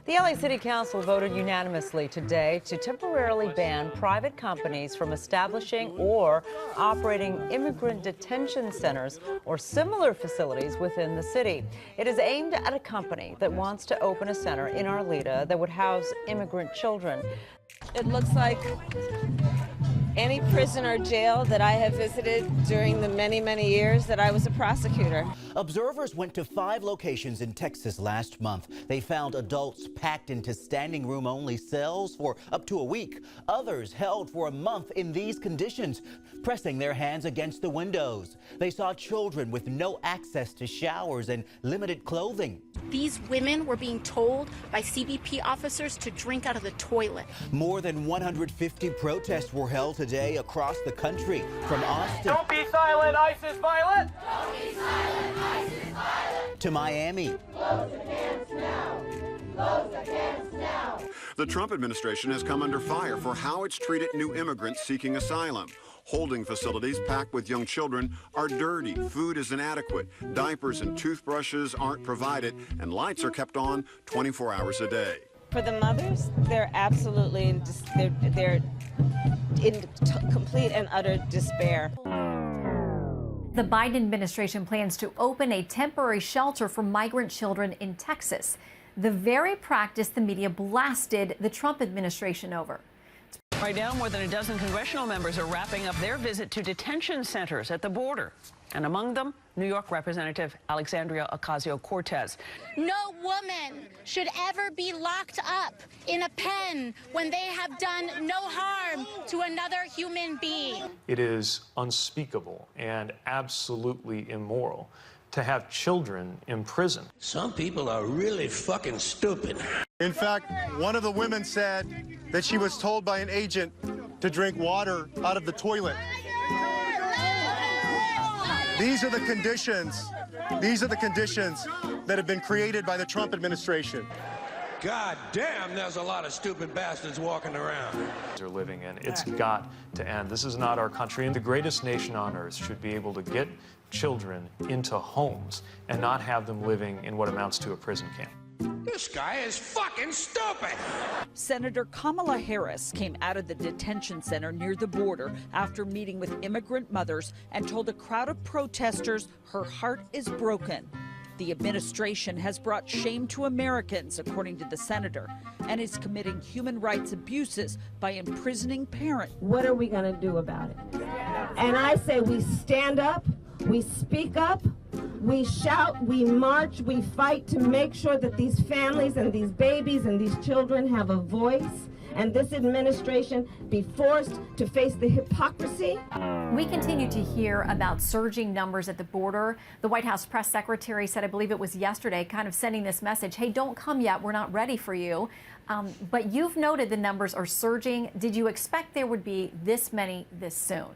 The LA City Council voted unanimously today to temporarily ban private companies from establishing or operating immigrant detention centers or similar facilities within the city. It is aimed at a company that wants to open a center in Arleta that would house immigrant children. It looks like any prison or jail that I have visited during the many, many years that I was a prosecutor. Observers went to 5 locations in Texas last month. They found adults packed into standing room only cells for up to a week. Others held for a month in these conditions, pressing their hands against the windows. They saw children with no access to showers and limited clothing. These women were being told by CBP officers to drink out of the toilet. More than 150 protests were held today across the country, from Austin. Don't be silent, ICE is violent! Don't be silent, ICE is violent! To Miami. Close the camps now! Close the camps now! The Trump administration has come under fire for how it's treated new immigrants seeking asylum. Holding facilities packed with young children are dirty, food is inadequate, diapers and toothbrushes aren't provided, and lights are kept on 24 hours a day. For the mothers, they're absolutely in complete and utter despair. The Biden administration plans to open a temporary shelter for migrant children in Texas, the very practice the media blasted the Trump administration over. Right now, more than a dozen congressional members are wrapping up their visit to detention centers at the border. And among them, New York Representative Alexandria Ocasio-Cortez. No woman should ever be locked up in a pen when they have done no harm to another human being. It is unspeakable and absolutely immoral to have children in prison. Some people are really fucking stupid. In fact, one of the women said that she was told by an agent to drink water out of the toilet. These are the conditions that have been created by the Trump administration. God damn, there's a lot of stupid bastards walking around. They're living in. It's got to end. This is not our country, and the greatest nation on earth should be able to get children into homes and not have them living in what amounts to a prison camp. This guy is fucking stupid. Senator Kamala Harris came out of the detention center near the border after meeting with immigrant mothers and told a crowd of protesters her heart is broken. The administration has brought shame to Americans, according to the senator, and is committing human rights abuses by imprisoning parents. What are we going to do about it? And I say we stand up, we speak up, we shout, we march, we fight to make sure that these families and these babies and these children have a voice, and this administration be forced to face the hypocrisy. We continue to hear about surging numbers at the border. The White House press secretary said, I believe it was yesterday, kind of sending this message, hey, don't come yet, we're not ready for you. But you've noted the numbers are surging. Did you expect there would be this many this soon?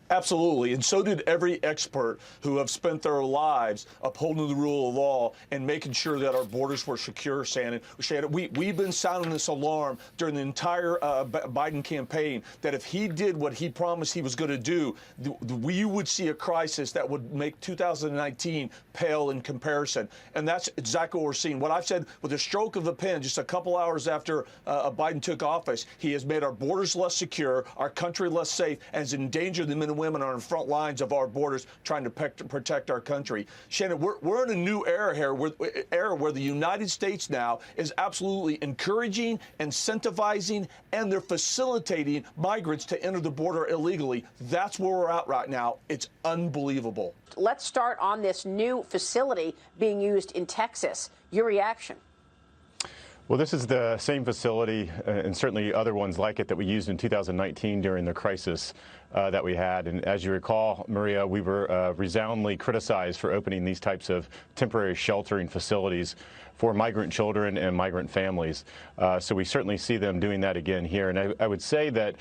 Absolutely, and so did every expert who have spent their lives upholding the rule of law and making sure that our borders were secure, Shannon. We've been sounding this alarm during the entire Biden campaign that if he did what he promised he was going to do, we would see a crisis that would make 2019 pale in comparison. And that's exactly what we're seeing. What I've said, with a stroke of the pen, just a couple hours after Biden took office, he has made our borders less secure, our country less safe, and has endangered the men and women on the front lines of our borders trying to protect our country. Shannon, we're in a new era here, where the United States now is absolutely encouraging, incentivizing, and they're facilitating migrants to enter the border illegally. That's where we're at right now. It's unbelievable. Let's start on this new facility being used in Texas. Your reaction? Well, this is the same facility and certainly other ones like it that we used in 2019 during the crisis that we had. And as you recall, Maria, we were resoundingly criticized for opening these types of temporary sheltering facilities for migrant children and migrant families. So we certainly see them doing that again here. And I would say that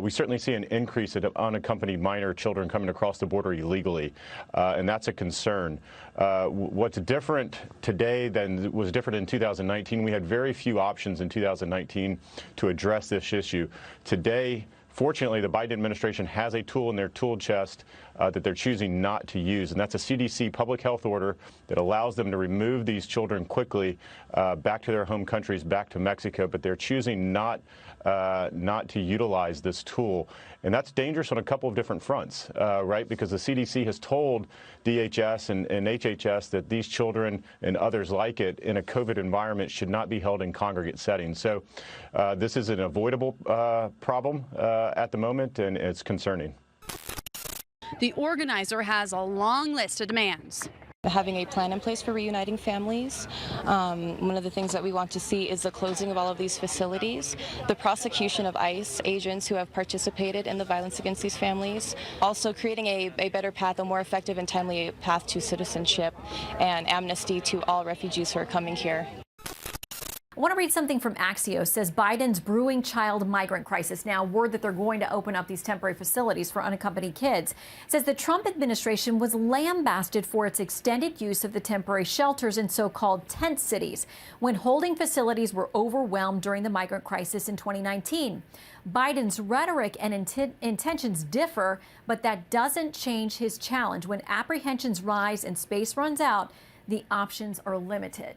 we certainly see an increase of unaccompanied minor children coming across the border illegally, and that's a concern. What's different today than was different in 2019, we had very few options in 2019 to address this issue. Today, Fortunately, the Biden administration has a tool in their tool chest that they're choosing not to use, and that's a CDC public health order that allows them to remove these children quickly back to their home countries, back to Mexico, but they're choosing not to utilize this tool. And that's dangerous on a couple of different fronts, right? Because the CDC has told DHS and HHS that these children and others like it in a COVID environment should not be held in congregate settings. So this is an avoidable problem at the moment, and it's concerning. The organizer has a long list of demands. Having a plan in place for reuniting families. One of the things that we want to see is the closing of all of these facilities, the prosecution of ICE agents who have participated in the violence against these families, also creating a better path, a more effective and timely path to citizenship and amnesty to all refugees who are coming here. I want to read something from Axios. It says Biden's brewing child migrant crisis. Now, word that they're going to open up these temporary facilities for unaccompanied kids. It says the Trump administration was lambasted for its extended use of the temporary shelters in so-called tent cities when holding facilities were overwhelmed during the migrant crisis in 2019. Biden's rhetoric and intentions differ, but that doesn't change his challenge. When apprehensions rise and space runs out, the options are limited.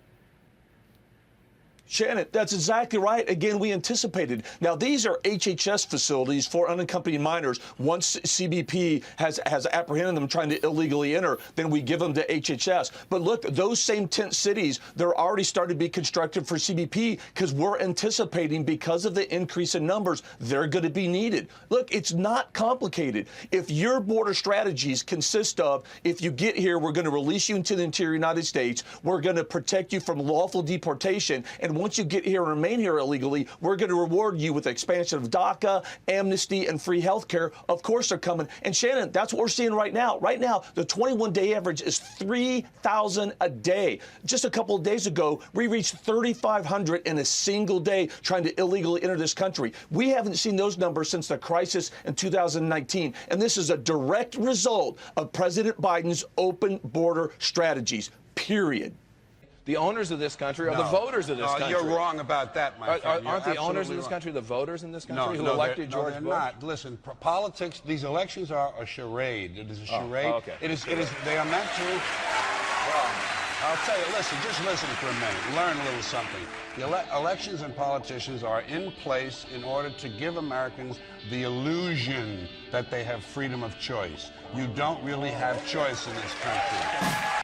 Shannon, that's exactly right. Again, we anticipated. Now, these are HHS facilities for unaccompanied minors. Once CBP has apprehended them trying to illegally enter, then we give them to HHS. But look, those same tent cities, they're already started to be constructed for CBP because we're anticipating, because of the increase in numbers, they're going to be needed. Look, it's not complicated. If your border strategies consist of, if you get here, we're going to release you into the interior United States, we're going to protect you from lawful deportation, and once you get here and remain here illegally, we're going to reward you with the expansion of DACA, amnesty, and free health care. Of course they're coming. And Shannon, that's what we're seeing right now. Right now, the 21-day average is 3,000 a day. Just a couple of days ago, we reached 3,500 in a single day trying to illegally enter this country. We haven't seen those numbers since the crisis in 2019. And this is a direct result of President Biden's open border strategies, period. The owners of this country are the voters of this country. You're wrong about that, my friend. Aren't the owners of this country the voters in this country who elected George Bush? No, they're not. Listen, politics, these elections are a charade. It is a charade. Okay. They are meant to... Well, I'll tell you, just listen for a minute. Learn a little something. The elections and politicians are in place in order to give Americans the illusion that they have freedom of choice. You don't really have choice in this country.